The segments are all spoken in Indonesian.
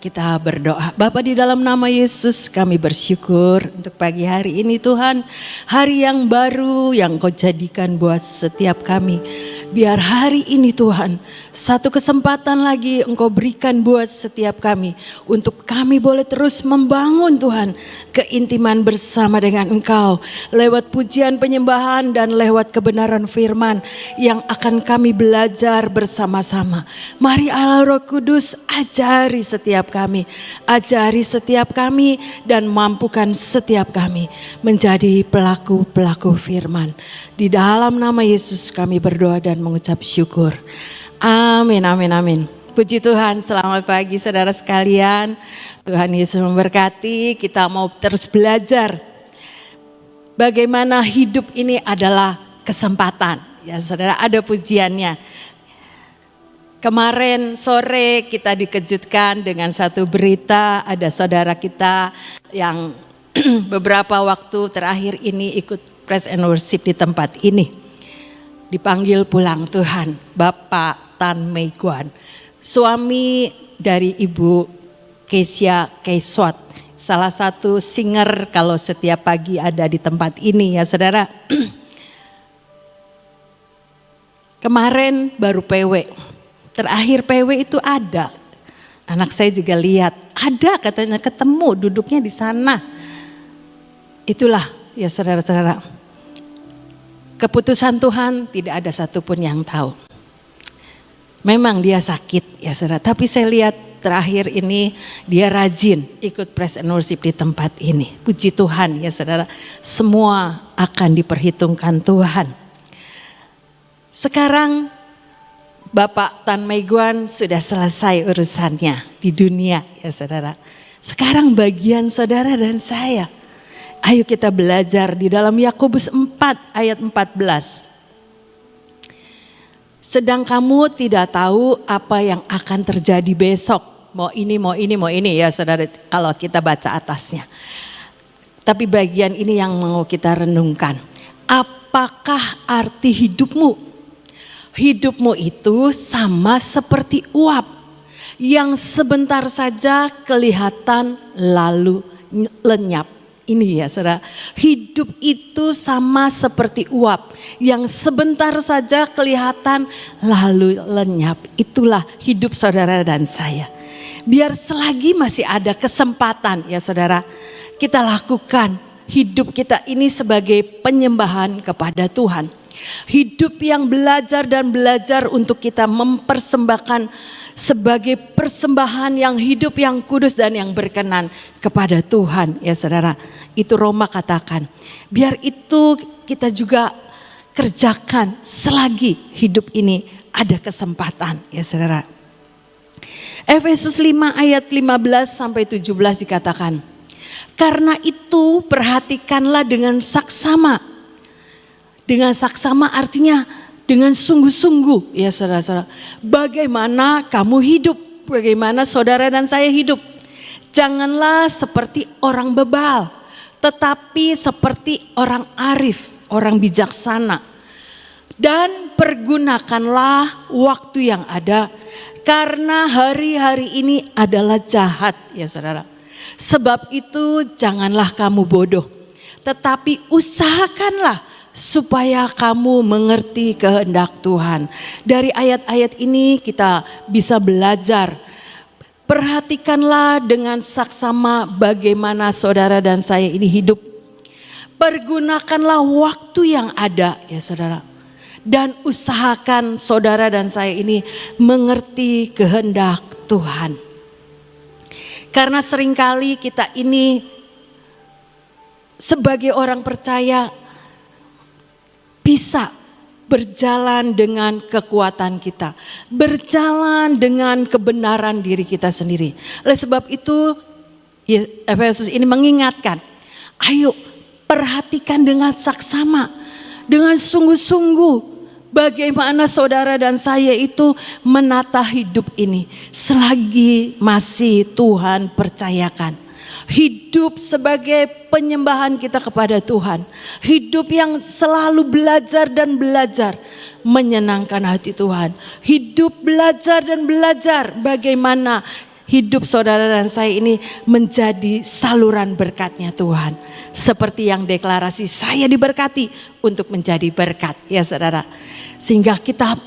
Kita berdoa. Bapa, di dalam nama Yesus kami bersyukur untuk pagi hari ini Tuhan. Hari yang baru yang Kau jadikan buat setiap kami. Biar hari ini Tuhan, satu kesempatan lagi Engkau berikan buat setiap kami. Untuk kami boleh terus membangun Tuhan keintiman bersama dengan Engkau. Lewat pujian penyembahan dan lewat kebenaran firman yang akan kami belajar bersama-sama. Mari Allah Roh Kudus ajari setiap kami. Ajari setiap kami dan mampukan setiap kami menjadi pelaku-pelaku firman. Di dalam nama Yesus kami berdoa dan mengucap syukur. Amin, amin, amin. Puji Tuhan, selamat pagi saudara sekalian. Tuhan Yesus memberkati, kita mau terus belajar. Bagaimana hidup ini adalah kesempatan. Ya saudara, ada pujiannya. Kemarin sore kita dikejutkan dengan satu berita, ada saudara kita yang beberapa waktu terakhir ini ikut praise and worship di tempat ini. Dipanggil pulang Tuhan, Bapak Tan Mei Guan, suami dari Ibu Kesia Keiswat, salah satu singer kalau setiap pagi ada di tempat ini ya saudara. Kemarin baru PW, terakhir PW itu ada, anak saya juga lihat, ada katanya ketemu duduknya di sana. Itulah ya saudara-saudara, keputusan Tuhan tidak ada satupun yang tahu. Memang dia sakit ya saudara, tapi saya lihat terakhir ini dia rajin ikut praise and worship di tempat ini. Puji Tuhan ya saudara, semua akan diperhitungkan Tuhan. Sekarang Bapak Tan Mei Guan sudah selesai urusannya di dunia ya saudara. Sekarang bagian saudara dan saya. Ayo kita belajar di dalam Yakobus 4 ayat 14. Sedang kamu tidak tahu apa yang akan terjadi besok. Mau ini ya saudara, kalau kita baca atasnya. Tapi bagian ini yang mau kita renungkan. Apakah arti hidupmu? Hidupmu itu sama seperti uap yang sebentar saja kelihatan lalu lenyap. Ini ya saudara, hidup itu sama seperti uap yang sebentar saja kelihatan lalu lenyap. Itulah hidup saudara dan saya. Biar selagi masih ada kesempatan ya saudara, kita lakukan hidup kita ini sebagai penyembahan kepada Tuhan. Hidup yang belajar dan belajar untuk kita mempersembahkan sebagai persembahan yang hidup, yang kudus dan yang berkenan kepada Tuhan ya saudara. Itu Roma katakan, biar itu kita juga kerjakan selagi hidup ini ada kesempatan ya saudara. Efesus 5 ayat 15 sampai 17 dikatakan, karena itu perhatikanlah dengan saksama. Dengan saksama artinya dengan sungguh-sungguh ya saudara-saudara. Bagaimana kamu hidup, bagaimana saudara dan saya hidup. Janganlah seperti orang bebal, tetapi seperti orang arif, orang bijaksana. Dan pergunakanlah waktu yang ada, karena hari-hari ini adalah jahat ya saudara. Sebab itu janganlah kamu bodoh, tetapi usahakanlah supaya kamu mengerti kehendak Tuhan. Dari ayat-ayat ini kita bisa belajar. Perhatikanlah dengan saksama bagaimana saudara dan saya ini hidup. Pergunakanlah waktu yang ada ya saudara. Dan usahakan saudara dan saya ini mengerti kehendak Tuhan. Karena seringkali kita ini sebagai orang percaya bisa berjalan dengan kekuatan kita, berjalan dengan kebenaran diri kita sendiri. Oleh sebab itu Efesus ini mengingatkan, ayo perhatikan dengan saksama, dengan sungguh-sungguh bagaimana saudara dan saya itu menata hidup ini selagi masih Tuhan percayakan. Hidup sebagai penyembahan kita kepada Tuhan. Hidup yang selalu belajar dan belajar menyenangkan hati Tuhan. Hidup belajar dan belajar bagaimana hidup saudara dan saya ini menjadi saluran berkatnya Tuhan. Seperti yang deklarasi, saya diberkati untuk menjadi berkat ya saudara. Sehingga kita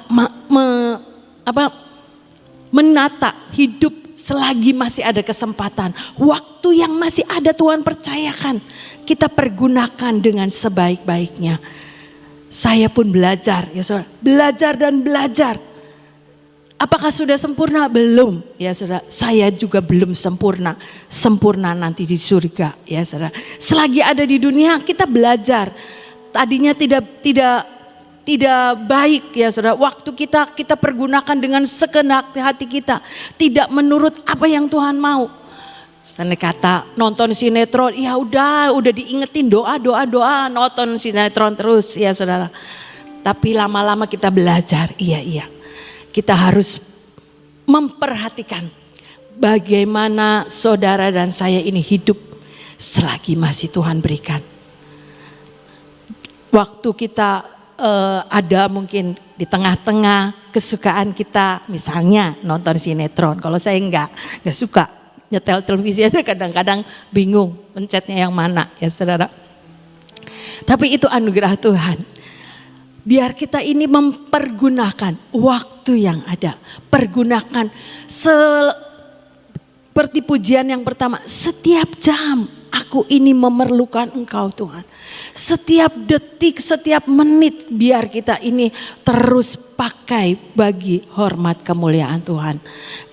menata hidup selagi masih ada kesempatan. Waktu yang masih ada Tuhan percayakan, kita pergunakan dengan sebaik-baiknya. Saya pun belajar ya saudara, belajar dan belajar. Apakah sudah sempurna? Belum ya saudara. Saya juga belum sempurna. Sempurna nanti di surga ya saudara. Selagi ada di dunia kita belajar. Tadinya tidak baik ya saudara. Waktu kita pergunakan dengan segenap hati kita. Tidak menurut apa yang Tuhan mau. Saya kata nonton sinetron, ya udah diingetin doa, nonton sinetron terus ya saudara. Tapi lama-lama kita belajar, iya. Kita harus memperhatikan bagaimana saudara dan saya ini hidup selagi masih Tuhan berikan. Waktu kita ada mungkin di tengah-tengah kesukaan kita, misalnya nonton sinetron. Kalau saya enggak suka nyetel televisi aja, kadang-kadang bingung pencetnya yang mana ya saudara. Tapi itu anugerah Tuhan. Biar kita ini mempergunakan waktu yang ada. Pergunakan seperti pujian yang pertama. Setiap jam aku ini memerlukan Engkau Tuhan. Setiap detik, setiap menit biar kita ini terus pakai bagi hormat kemuliaan Tuhan.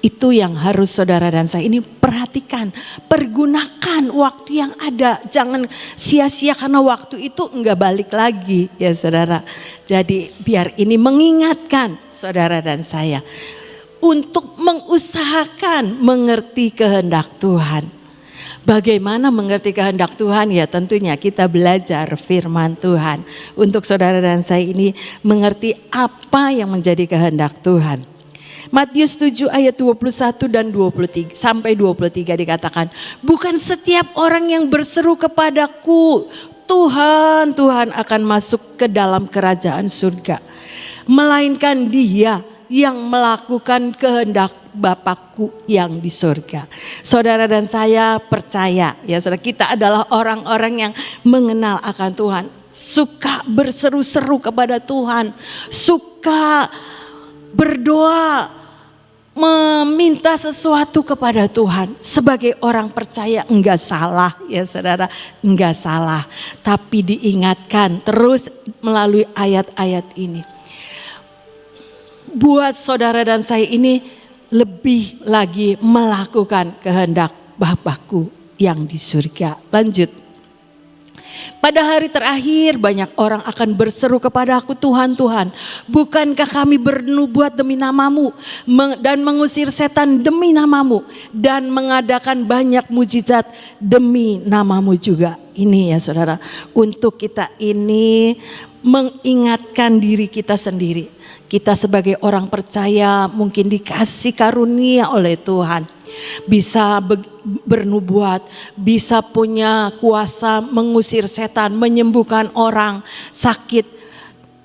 Itu yang harus saudara dan saya ini perhatikan. Pergunakan waktu yang ada. Jangan sia-sia karena waktu itu enggak balik lagi ya saudara. Jadi biar ini mengingatkan saudara dan saya untuk mengusahakan mengerti kehendak Tuhan. Bagaimana mengerti kehendak Tuhan? Ya tentunya kita belajar firman Tuhan. Untuk saudara dan saya ini mengerti apa yang menjadi kehendak Tuhan. Matius 7 ayat 21 dan 23 sampai 23 dikatakan, bukan setiap orang yang berseru kepadaku, Tuhan, Tuhan akan masuk ke dalam kerajaan surga. Melainkan dia yang melakukan kehendak Bapakku yang di surga. Saudara dan saya percaya ya saudara, kita adalah orang-orang yang mengenal akan Tuhan. Suka berseru-seru kepada Tuhan. Suka berdoa, meminta sesuatu kepada Tuhan. Sebagai orang percaya enggak salah ya saudara, enggak salah. Tapi diingatkan terus melalui ayat-ayat ini. Buat saudara dan saya ini lebih lagi melakukan kehendak Bapakku yang di surga. Lanjut. Pada hari terakhir banyak orang akan berseru kepada aku, Tuhan, Tuhan, bukankah kami bernubuat demi namamu dan mengusir setan demi namamu dan mengadakan banyak mujizat demi namamu juga. Ini ya saudara, untuk kita ini mengingatkan diri kita sendiri. Kita sebagai orang percaya mungkin dikasih karunia oleh Tuhan. Bisa bernubuat, bisa punya kuasa mengusir setan, menyembuhkan orang sakit.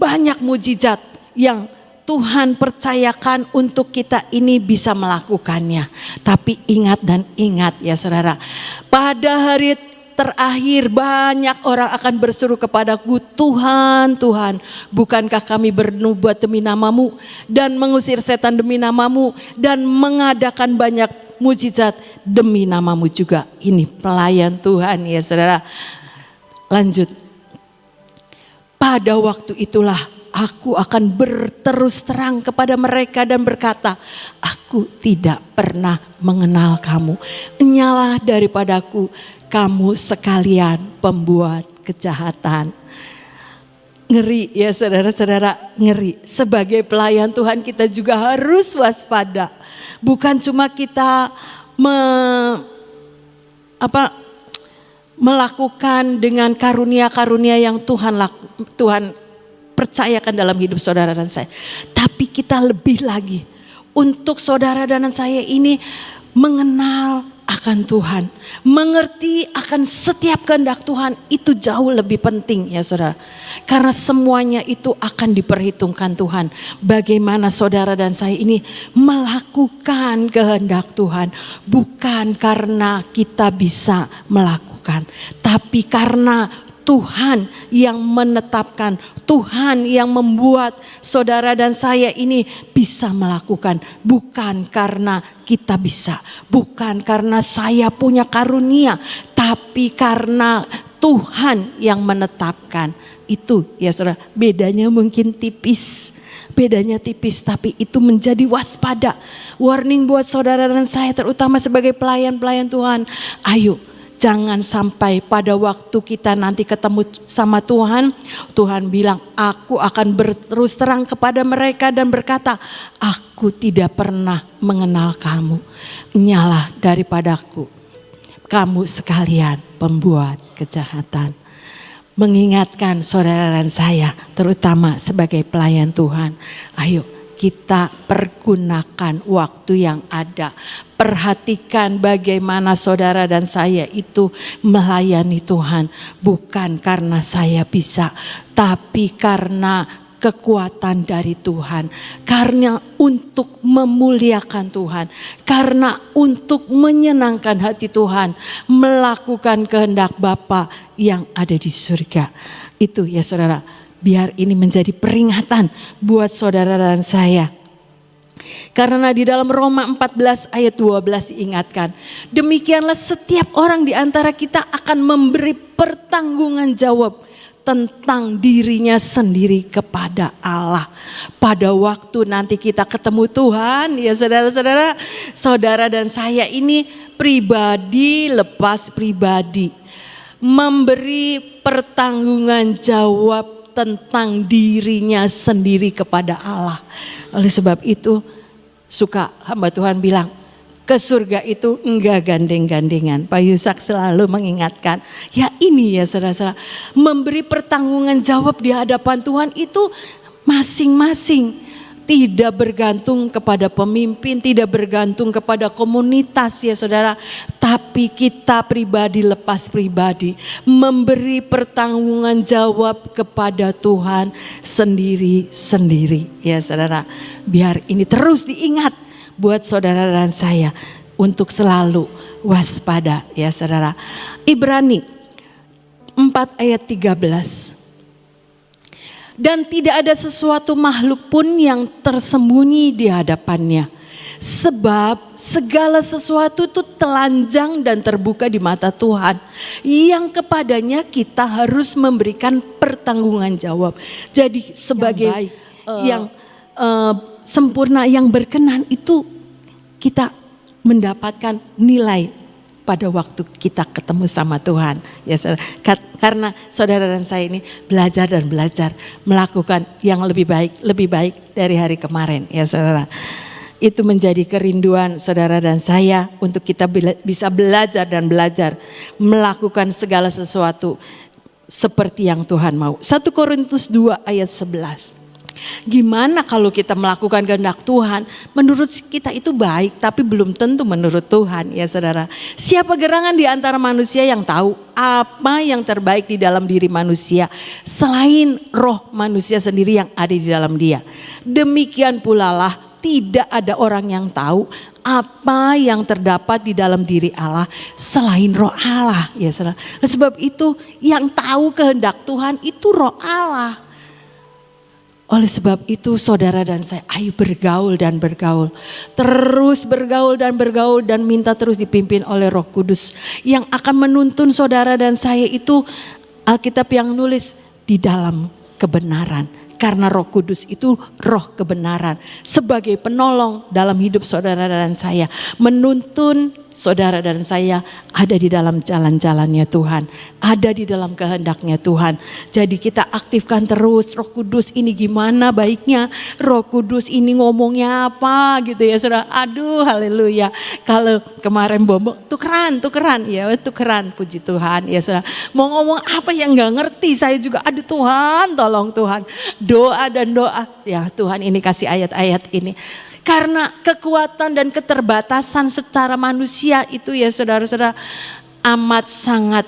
Banyak mujizat yang Tuhan percayakan untuk kita ini bisa melakukannya. Tapi ingat dan ingat ya saudara, pada hari terakhir banyak orang akan berseru kepadaku, Tuhan, Tuhan, bukankah kami bernubuat demi namamu dan mengusir setan demi namamu dan mengadakan banyak mujizat demi namamu juga. Ini pelayan Tuhan ya saudara. Lanjut. Pada waktu itulah aku akan berterus terang kepada mereka dan berkata, aku tidak pernah mengenal kamu. Enyalah daripadaku kamu sekalian pembuat kejahatan. Ngeri ya saudara-saudara, ngeri. Sebagai pelayan Tuhan kita juga harus waspada. Bukan cuma kita melakukan dengan karunia-karunia yang Tuhan percayakan dalam hidup saudara dan saya. Tapi kita lebih lagi untuk saudara dan saya ini mengenal akan Tuhan, mengerti akan setiap kehendak Tuhan itu jauh lebih penting ya saudara. Karena semuanya itu akan diperhitungkan Tuhan. Bagaimana saudara dan saya ini melakukan kehendak Tuhan. Bukan karena kita bisa melakukan, tapi karena Tuhan yang menetapkan, Tuhan yang membuat saudara dan saya ini bisa melakukan. Bukan karena kita bisa, bukan karena saya punya karunia, tapi karena Tuhan yang menetapkan. Itu ya saudara, bedanya mungkin tipis. Bedanya tipis, tapi itu menjadi waspada. Warning buat saudara dan saya, terutama sebagai pelayan-pelayan Tuhan. Ayo, jangan sampai pada waktu kita nanti ketemu sama Tuhan, Tuhan bilang, aku akan berterus terang kepada mereka dan berkata, aku tidak pernah mengenal kamu. Nyalah daripadaku, kamu sekalian pembuat kejahatan. Mengingatkan saudara dan saya, terutama sebagai pelayan Tuhan, ayo kita pergunakan waktu yang ada. Perhatikan bagaimana saudara dan saya itu melayani Tuhan. Bukan karena saya bisa, tapi karena kekuatan dari Tuhan. Karena untuk memuliakan Tuhan. Karena untuk menyenangkan hati Tuhan. Melakukan kehendak Bapa yang ada di surga. Itu ya saudara. Biar ini menjadi peringatan buat saudara dan saya. Karena di dalam Roma 14 ayat 12 diingatkan. Demikianlah setiap orang di antara kita akan memberi pertanggungan jawab tentang dirinya sendiri kepada Allah. Pada waktu nanti kita ketemu Tuhan, ya saudara-saudara, saudara dan saya ini pribadi lepas pribadi. Memberi pertanggungan jawab tentang dirinya sendiri kepada Allah. Oleh sebab itu suka hamba Tuhan bilang, ke surga itu enggak gandeng-gandengan. Pak Yusak selalu mengingatkan, ya ini ya saudara-saudara, memberi pertanggungan jawab di hadapan Tuhan itu masing-masing. Tidak bergantung kepada pemimpin, tidak bergantung kepada komunitas ya saudara. Tapi kita pribadi lepas pribadi memberi pertanggungan jawab kepada Tuhan sendiri-sendiri ya saudara. Biar ini terus diingat buat saudara dan saya untuk selalu waspada ya saudara. Ibrani 4 ayat 13. Dan tidak ada sesuatu makhluk pun yang tersembunyi di hadapannya. Sebab segala sesuatu itu telanjang dan terbuka di mata Tuhan. Yang kepadanya kita harus memberikan pertanggungan jawab. Jadi sebagai yang sempurna, yang berkenan itu kita mendapatkan nilai pada waktu kita ketemu sama Tuhan. Ya, karena saudara dan saya ini belajar dan belajar melakukan yang lebih baik dari hari kemarin. Ya saudara, itu menjadi kerinduan saudara dan saya untuk kita bisa belajar dan belajar melakukan segala sesuatu seperti yang Tuhan mau. 1 Korintus 2 ayat 11. Gimana kalau kita melakukan kehendak Tuhan, menurut kita itu baik, tapi belum tentu menurut Tuhan ya saudara. Siapa gerangan di antara manusia yang tahu apa yang terbaik di dalam diri manusia selain roh manusia sendiri yang ada di dalam dia. Demikian pula lah tidak ada orang yang tahu apa yang terdapat di dalam diri Allah selain roh Allah ya saudara. Sebab itu yang tahu kehendak Tuhan itu roh Allah. Oleh sebab itu saudara dan saya, ayo bergaul dan bergaul. Terus bergaul dan minta terus dipimpin oleh Roh Kudus. Yang akan menuntun saudara dan saya itu Alkitab yang nulis di dalam kebenaran. Karena Roh Kudus itu roh kebenaran. Sebagai penolong dalam hidup saudara dan saya. Menuntun saudara dan saya ada di dalam jalan-jalannya Tuhan. Ada di dalam kehendaknya Tuhan. Jadi kita aktifkan terus Roh Kudus ini gimana baiknya. Roh Kudus ini ngomongnya apa gitu ya saudara. Aduh haleluya. Kalau kemarin bombong tukeran ya tukeran puji Tuhan ya saudara. Mau ngomong apa yang gak ngerti saya juga aduh Tuhan tolong Tuhan. Doa dan doa ya Tuhan ini kasih ayat-ayat ini. Karena kekuatan dan keterbatasan secara manusia itu ya saudara-saudara amat sangat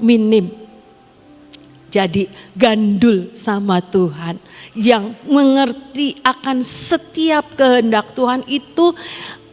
minim. Jadi gandul sama Tuhan, yang mengerti akan setiap kehendak Tuhan itu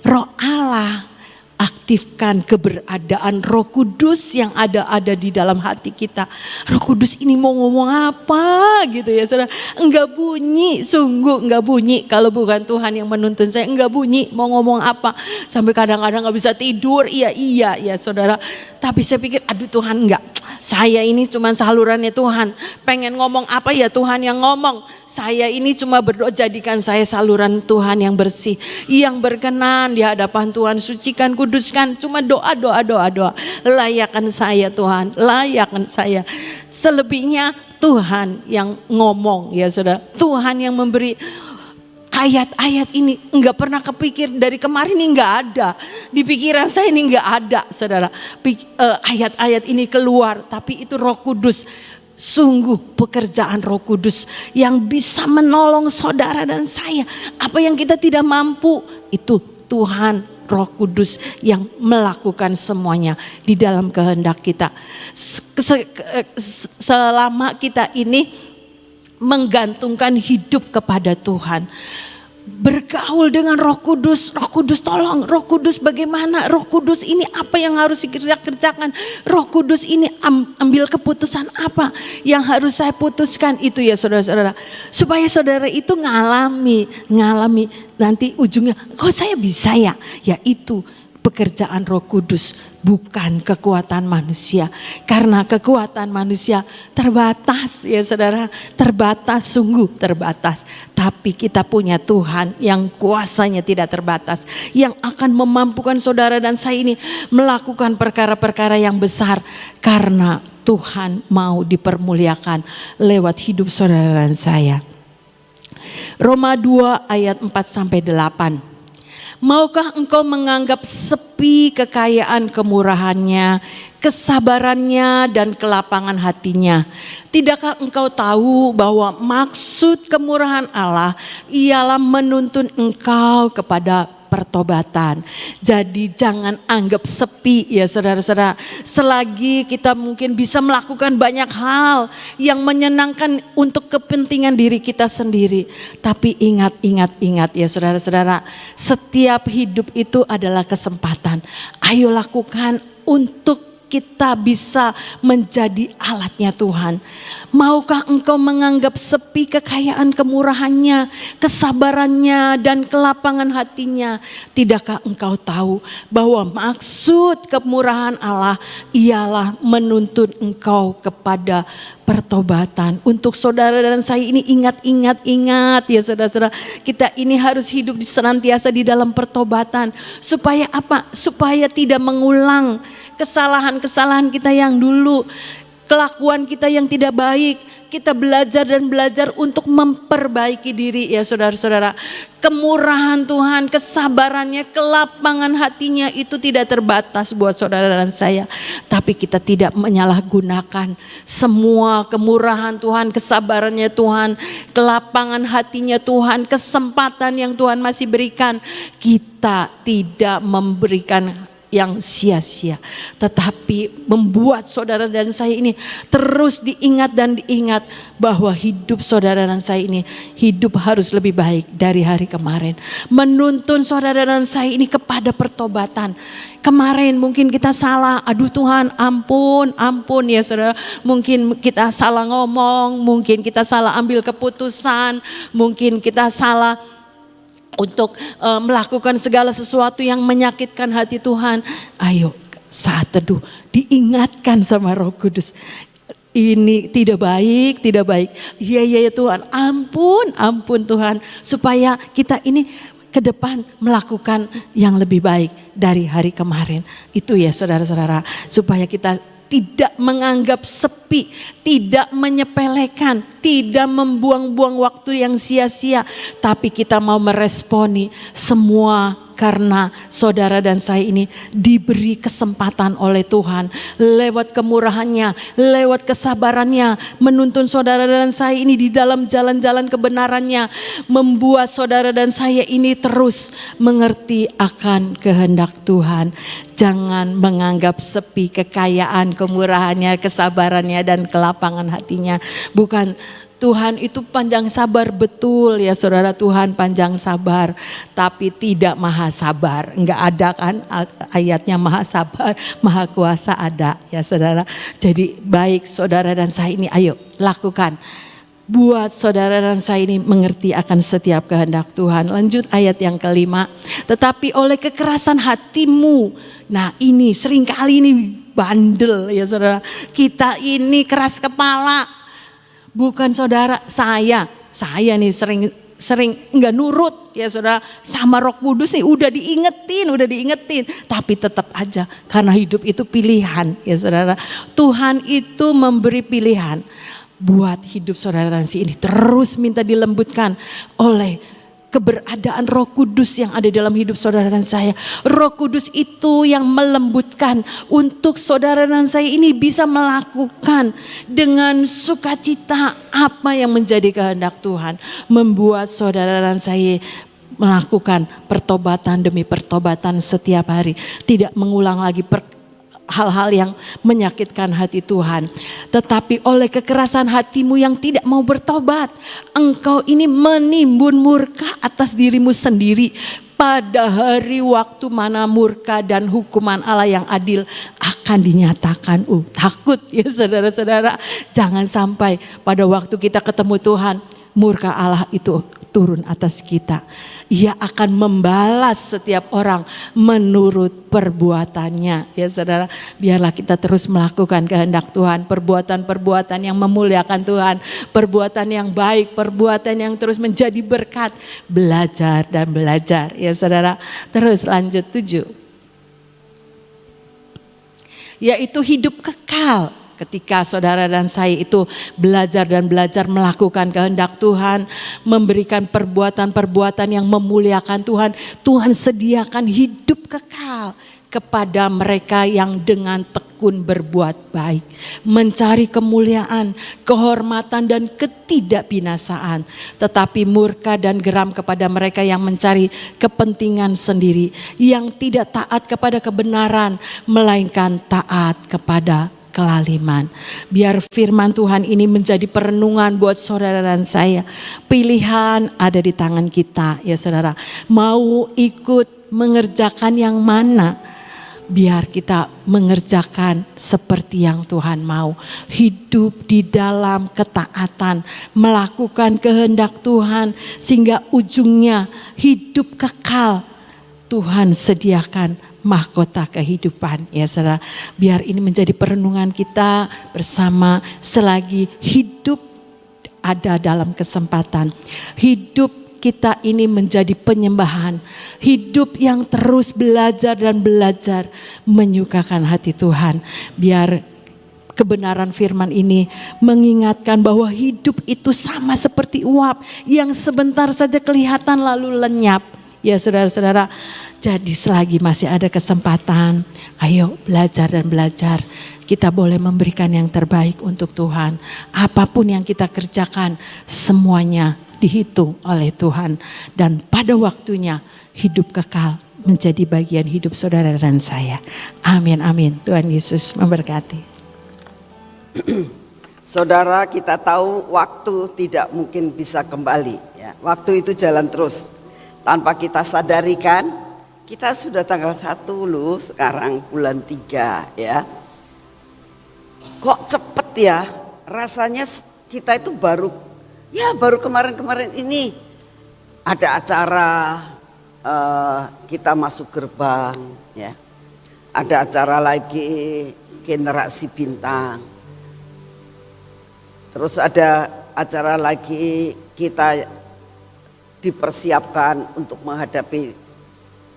Roh Allah. Aktifkan keberadaan Roh Kudus yang ada di dalam hati kita. Roh Kudus ini mau ngomong apa gitu ya saudara. Enggak bunyi, sungguh enggak bunyi. Kalau bukan Tuhan yang menuntun saya, enggak bunyi mau ngomong apa. Sampai kadang-kadang enggak bisa tidur, iya ya saudara. Tapi saya pikir aduh Tuhan enggak. Saya ini cuma salurannya Tuhan. Pengen ngomong apa ya Tuhan yang ngomong. Saya ini cuma berdoa, jadikan saya saluran Tuhan yang bersih. Yang berkenan di hadapan Tuhan, sucikan, kuduskan. Cuma doa. Layakkan saya Tuhan, layakkan saya. Selebihnya Tuhan yang ngomong ya saudara. Tuhan yang memberi. Ayat-ayat ini enggak pernah kepikir dari kemarin, ini enggak ada. Di pikiran saya ini enggak ada saudara. Ayat-ayat ini keluar, tapi itu Roh Kudus. Sungguh pekerjaan Roh Kudus yang bisa menolong saudara dan saya. Apa yang kita tidak mampu, itu Tuhan Roh Kudus yang melakukan semuanya di dalam kehendak kita. Selama kita ini menggantungkan hidup kepada Tuhan, bergaul dengan Roh Kudus. Roh Kudus tolong, Roh Kudus bagaimana, Roh Kudus ini apa yang harus kerjakan, Roh Kudus ini ambil keputusan apa yang harus saya putuskan, itu ya saudara-saudara. Supaya saudara itu ngalami nanti ujungnya, kok saya bisa ya itu pekerjaan Roh Kudus, bukan kekuatan manusia. Karena kekuatan manusia terbatas ya saudara, terbatas, sungguh terbatas. Tapi kita punya Tuhan yang kuasanya tidak terbatas, yang akan memampukan saudara dan saya ini melakukan perkara-perkara yang besar. Karena Tuhan mau dipermuliakan lewat hidup saudara dan saya. Roma 2 ayat 4-8. Maukah engkau menganggap sepi kekayaan kemurahannya, kesabarannya dan kelapangan hatinya? Tidakkah engkau tahu bahwa maksud kemurahan Allah ialah menuntun engkau kepada pertobatan. Jadi jangan anggap sepi ya saudara-saudara. Selagi kita mungkin bisa melakukan banyak hal yang menyenangkan untuk kepentingan diri kita sendiri. Tapi ingat ya saudara-saudara. Setiap hidup itu adalah kesempatan. Ayo lakukan untuk kita bisa menjadi alatnya Tuhan. Maukah engkau menganggap sepi kekayaan kemurahannya, kesabarannya dan kelapangan hatinya? Tidakkah engkau tahu bahwa maksud kemurahan Allah ialah menuntun engkau kepada pertobatan. Untuk saudara dan saya ini ingat ya saudara-saudara. Kita ini harus hidup senantiasa di dalam pertobatan. Supaya apa? Supaya tidak mengulang kesalahan-kesalahan kita yang dulu. Kelakuan kita yang tidak baik. Kita belajar untuk memperbaiki diri ya saudara-saudara. Kemurahan Tuhan, kesabarannya, kelapangan hatinya itu tidak terbatas buat saudara dan saya. Tapi kita tidak menyalahgunakan semua kemurahan Tuhan, kesabarannya Tuhan, kelapangan hatinya Tuhan, kesempatan yang Tuhan masih berikan. Kita tidak memberikan yang sia-sia, tetapi membuat saudara dan saya ini terus diingat bahwa hidup saudara dan saya ini hidup harus lebih baik dari hari kemarin. Menuntun saudara dan saya ini kepada pertobatan. Kemarin mungkin kita salah, aduh Tuhan ampun ya saudara. Mungkin kita salah ngomong, mungkin kita salah ambil keputusan, mungkin kita salah untuk melakukan segala sesuatu yang menyakitkan hati Tuhan. Ayo saat teduh diingatkan sama Roh Kudus. Ini tidak baik. Iya Tuhan, ampun Tuhan. Supaya kita ini ke depan melakukan yang lebih baik dari hari kemarin. Itu ya saudara-saudara. Supaya kita tidak menganggap sepi, tidak menyepelekan, tidak membuang-buang waktu yang sia-sia. Tapi kita mau meresponi semua karena saudara dan saya ini diberi kesempatan oleh Tuhan lewat kemurahannya, lewat kesabarannya, menuntun saudara dan saya ini di dalam jalan-jalan kebenarannya, membuat saudara dan saya ini terus mengerti akan kehendak Tuhan. Jangan menganggap sepi kekayaan, kemurahannya, kesabarannya dan kelapangan hatinya. Bukan, Tuhan itu panjang sabar, betul ya saudara, Tuhan panjang sabar, tapi tidak maha sabar. Enggak ada kan ayatnya maha sabar, maha kuasa ada ya saudara. Jadi baik saudara dan saya ini ayo lakukan. Buat saudara dan saya ini mengerti akan setiap kehendak Tuhan. Lanjut ayat yang kelima. Tetapi oleh kekerasan hatimu. Nah ini seringkali ini bandel ya saudara. Kita ini keras kepala. Bukan saudara, saya nih sering enggak nurut ya saudara, sama Roh Kudus nih udah diingetin, tapi tetap aja karena hidup itu pilihan ya saudara. Tuhan itu memberi pilihan buat hidup saudara dan si ini terus minta dilembutkan oleh keberadaan Roh Kudus yang ada dalam hidup saudara dan saya. Roh Kudus itu yang melembutkan untuk saudara dan saya ini bisa melakukan dengan sukacita apa yang menjadi kehendak Tuhan. Membuat saudara dan saya melakukan pertobatan demi pertobatan setiap hari. Tidak mengulang lagi hal-hal yang menyakitkan hati Tuhan. Tetapi oleh kekerasan hatimu yang tidak mau bertobat, engkau ini menimbun murka atas dirimu sendiri. Pada hari waktu mana murka dan hukuman Allah yang adil akan dinyatakan. Takut ya saudara-saudara. Jangan sampai pada waktu kita ketemu Tuhan, murka Allah itu turun atas kita. Ia akan membalas setiap orang menurut perbuatannya. Ya saudara, biarlah kita terus melakukan kehendak Tuhan. Perbuatan-perbuatan yang memuliakan Tuhan. Perbuatan yang baik, perbuatan yang terus menjadi berkat. Belajar dan belajar. Ya saudara, terus lanjut 7. Yaitu hidup kekal. Ketika saudara dan saya itu belajar dan belajar melakukan kehendak Tuhan, memberikan perbuatan-perbuatan yang memuliakan Tuhan, Tuhan sediakan hidup kekal kepada mereka yang dengan tekun berbuat baik, mencari kemuliaan, kehormatan dan ketidakbinasaan, tetapi murka dan geram kepada mereka yang mencari kepentingan sendiri, yang tidak taat kepada kebenaran, melainkan taat kepada kelaliman. Biar firman Tuhan ini menjadi perenungan buat saudara dan saya. Pilihan ada di tangan kita ya saudara. Mau ikut mengerjakan yang mana? Biar kita mengerjakan seperti yang Tuhan mau. Hidup di dalam ketaatan, melakukan kehendak Tuhan sehingga ujungnya hidup kekal. Tuhan sediakan mahkota kehidupan ya saudara. Biar ini menjadi perenungan kita bersama selagi hidup ada dalam kesempatan. Hidup kita ini menjadi penyembahan. Hidup yang terus belajar dan belajar menyukakan hati Tuhan. Biar kebenaran firman ini mengingatkan bahwa hidup itu sama seperti uap yang sebentar saja kelihatan lalu lenyap. Ya saudara-saudara, jadi selagi masih ada kesempatan, ayo belajar dan belajar. Kita boleh memberikan yang terbaik untuk Tuhan. Apapun yang kita kerjakan, semuanya dihitung oleh Tuhan. Dan pada waktunya hidup kekal menjadi bagian hidup saudara dan saya. Amin, amin. Tuhan Yesus memberkati. Saudara, kita tahu waktu tidak mungkin bisa kembali. Ya. Waktu itu jalan terus. Tanpa kita sadarikan, kita sudah tanggal 1 loh, sekarang bulan 3 ya. Kok cepet ya, rasanya kita itu baru kemarin-kemarin ini ada acara kita masuk gerbang ya. Ada acara lagi generasi bintang. Terus ada acara lagi kita dipersiapkan untuk menghadapi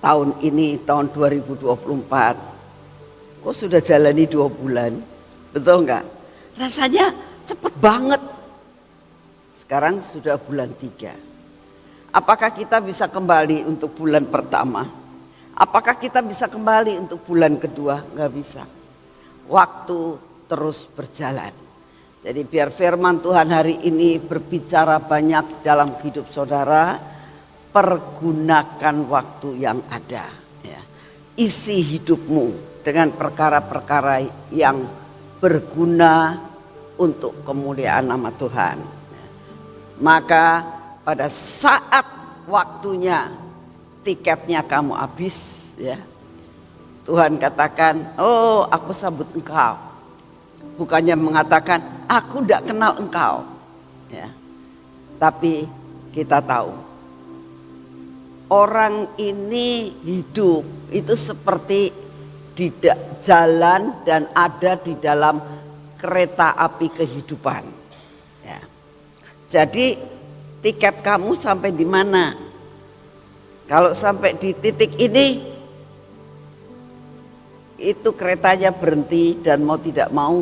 tahun ini, tahun 2024. Kok sudah jalani 2 bulan, betul enggak? Rasanya cepet banget. Sekarang sudah bulan 3. Apakah kita bisa kembali untuk bulan pertama? Apakah kita bisa kembali untuk bulan kedua? Nggak bisa. Waktu terus berjalan. Jadi biar firman Tuhan hari ini berbicara banyak dalam hidup saudara, pergunakan waktu yang ada. Ya. Isi hidupmu dengan perkara-perkara yang berguna untuk kemuliaan nama Tuhan. Maka pada saat waktunya tiketnya kamu habis, ya, Tuhan katakan, oh aku sambut engkau. Bukannya mengatakan aku tidak kenal engkau, ya. Tapi kita tahu orang ini hidup itu seperti tidak jalan dan ada di dalam kereta api kehidupan, ya. Jadi tiket kamu sampai di mana? Kalau sampai di titik ini, itu keretanya berhenti dan mau tidak mau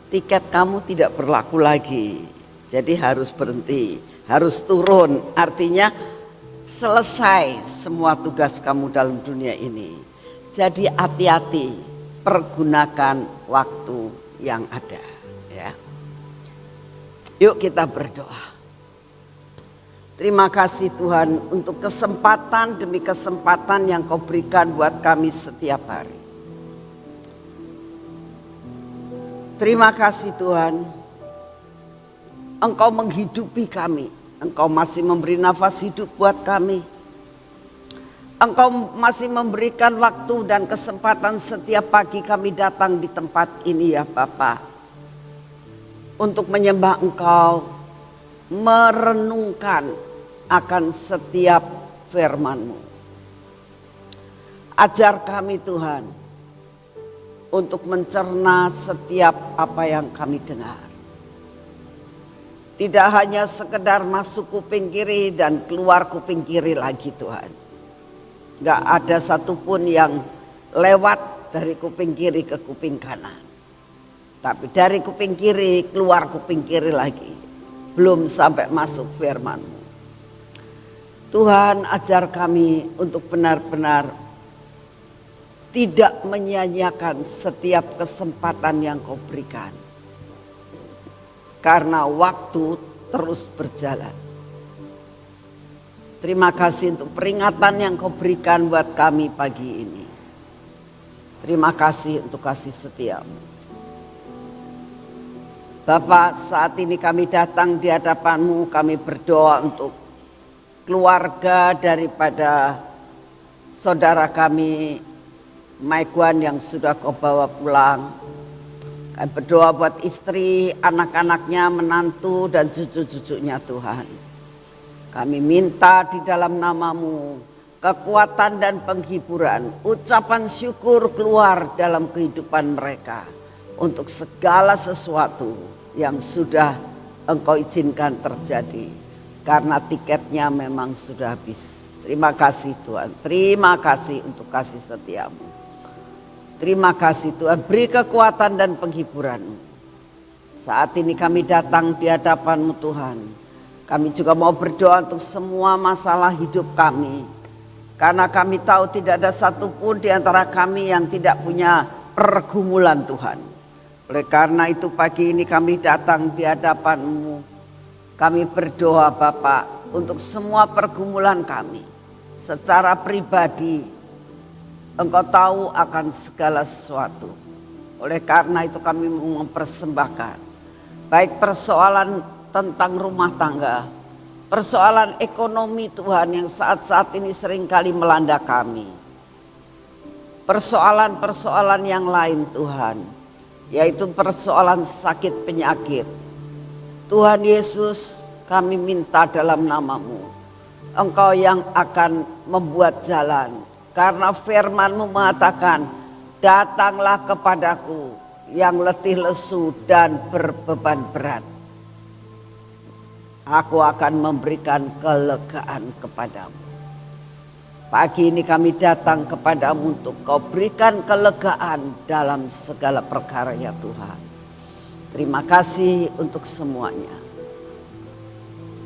tiket kamu tidak berlaku lagi. Jadi harus berhenti, harus turun. Artinya selesai semua tugas kamu dalam dunia ini. Jadi hati-hati, pergunakan waktu yang ada. Ya. Yuk kita berdoa. Terima kasih Tuhan untuk kesempatan demi kesempatan yang Kau berikan buat kami setiap hari. Terima kasih Tuhan, Engkau menghidupi kami. Engkau masih memberi nafas hidup buat kami. Engkau masih memberikan waktu dan kesempatan setiap pagi kami datang di tempat ini ya Bapa. Untuk menyembah Engkau, merenungkan akan setiap firman-Mu. Ajar kami Tuhan untuk mencerna setiap apa yang kami dengar. Tidak hanya sekedar masuk kuping kiri dan keluar kuping kiri lagi Tuhan. Gak ada satupun yang lewat dari kuping kiri ke kuping kanan. Tapi dari kuping kiri keluar kuping kiri lagi. Belum sampai masuk firman-Mu. Tuhan ajar kami untuk benar-benar tidak menyia-nyiakan setiap kesempatan yang Kau berikan. Karena waktu terus berjalan. Terima kasih untuk peringatan yang Kau berikan buat kami pagi ini. Terima kasih untuk kasih setia-Mu. Bapak, saat ini kami datang di hadapan-Mu, kami berdoa untuk keluarga daripada saudara kami Maikwan yang sudah Kau bawa pulang. Kami berdoa buat istri, anak-anaknya, menantu dan cucu-cucunya Tuhan. Kami minta di dalam nama-Mu kekuatan dan penghiburan, ucapan syukur keluar dalam kehidupan mereka untuk segala sesuatu yang sudah Engkau izinkan terjadi. Karena tiketnya memang sudah habis. Terima kasih Tuhan. Terima kasih untuk kasih setia-Mu. Terima kasih Tuhan. Beri kekuatan dan penghiburan. Saat ini kami datang di hadapan-Mu Tuhan. Kami juga mau berdoa untuk semua masalah hidup kami. Karena kami tahu tidak ada satupun di antara kami yang tidak punya pergumulan Tuhan. Oleh karena itu pagi ini kami datang di hadapan-Mu. Kami berdoa Bapak untuk semua pergumulan kami. Secara pribadi Engkau tahu akan segala sesuatu. Oleh karena itu kami mempersembahkan. Baik persoalan tentang rumah tangga. Persoalan ekonomi Tuhan yang saat-saat ini seringkali melanda kami. Persoalan-persoalan yang lain Tuhan. Yaitu persoalan sakit penyakit. Tuhan Yesus, kami minta dalam nama-Mu, Engkau yang akan membuat jalan. Karena firman-Mu mengatakan, datanglah kepadaku yang letih lesu dan berbeban berat. Aku akan memberikan kelegaan kepadamu. Pagi ini kami datang kepadamu untuk Kau berikan kelegaan dalam segala perkara ya Tuhan. Terima kasih untuk semuanya.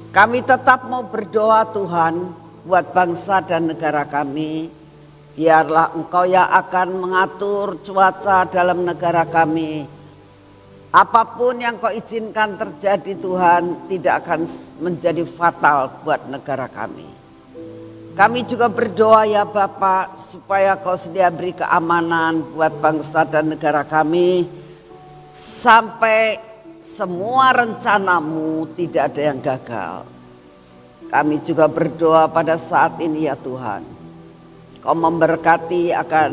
Kami tetap mau berdoa Tuhan buat bangsa dan negara kami. Biarlah Engkau yang akan mengatur cuaca dalam negara kami. Apapun yang Kau izinkan terjadi Tuhan, tidak akan menjadi fatal buat negara kami. Kami juga berdoa ya Bapa, supaya Kau sedia beri keamanan buat bangsa dan negara kami, sampai semua rencana-Mu tidak ada yang gagal. Kami juga berdoa pada saat ini ya Tuhan, Kau memberkati akan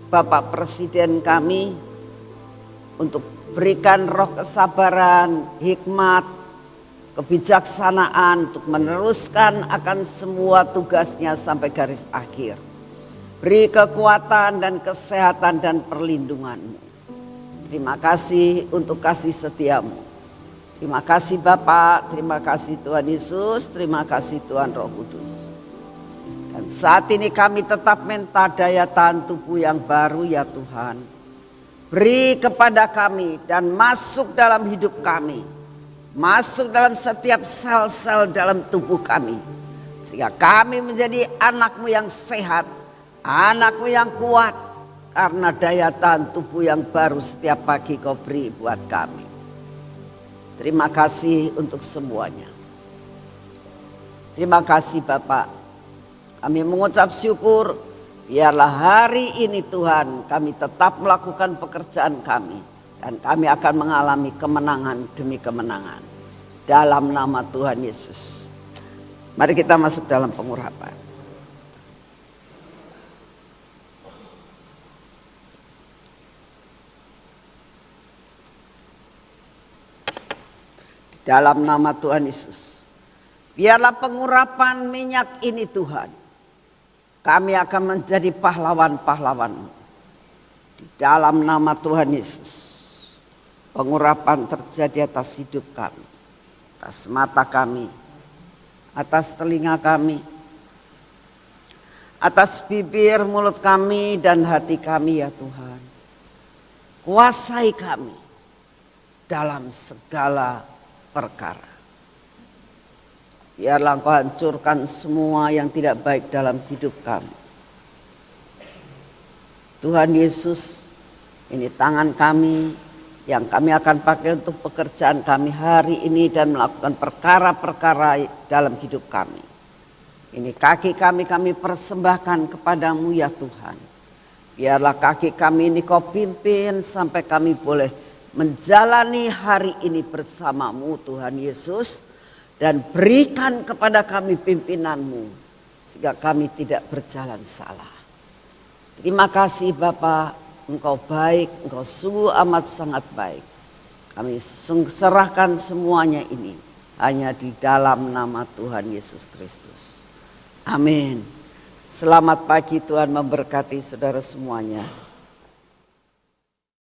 Bapak Presiden kami, untuk berikan roh kesabaran, hikmat, kebijaksanaan untuk meneruskan akan semua tugasnya sampai garis akhir. Beri kekuatan dan kesehatan dan perlindungan-Mu. Terima kasih untuk kasih setia-Mu. Terima kasih Bapa, terima kasih Tuhan Yesus, terima kasih Tuhan Roh Kudus. Dan saat ini kami tetap minta daya tahan tubuh yang baru ya Tuhan. Beri kepada kami dan masuk dalam hidup kami. Masuk dalam setiap sel-sel dalam tubuh kami. Sehingga kami menjadi anak-Mu yang sehat, anak-Mu yang kuat. Karena daya tahan tubuh yang baru setiap pagi Kau beri buat kami. Terima kasih untuk semuanya. Terima kasih Bapak. Kami mengucap syukur, biarlah hari ini Tuhan kami tetap melakukan pekerjaan kami. Dan kami akan mengalami kemenangan demi kemenangan. Dalam nama Tuhan Yesus. Mari kita masuk dalam pengurapan. Dalam nama Tuhan Yesus. Biarlah pengurapan minyak ini Tuhan. Kami akan menjadi pahlawan-pahlawan-Mu. Di dalam nama Tuhan Yesus. Pengurapan terjadi atas hidup kami. Atas mata kami. Atas telinga kami. Atas bibir, mulut kami dan hati kami ya Tuhan. Kuasai kami. Dalam segala perkara. Biarlah Engkau hancurkan semua yang tidak baik dalam hidup kami. Tuhan Yesus, ini tangan kami yang kami akan pakai untuk pekerjaan kami hari ini dan melakukan perkara-perkara dalam hidup kami. Ini kaki kami persembahkan kepadamu ya Tuhan. Biarlah kaki kami ini Kau pimpin sampai kami boleh menjalani hari ini bersamamu Tuhan Yesus. Dan berikan kepada kami pimpinan-Mu sehingga kami tidak berjalan salah. Terima kasih Bapa, Engkau baik, Engkau sungguh amat sangat baik. Kami serahkan semuanya ini hanya di dalam nama Tuhan Yesus Kristus. Amin. Selamat pagi, Tuhan memberkati saudara semuanya.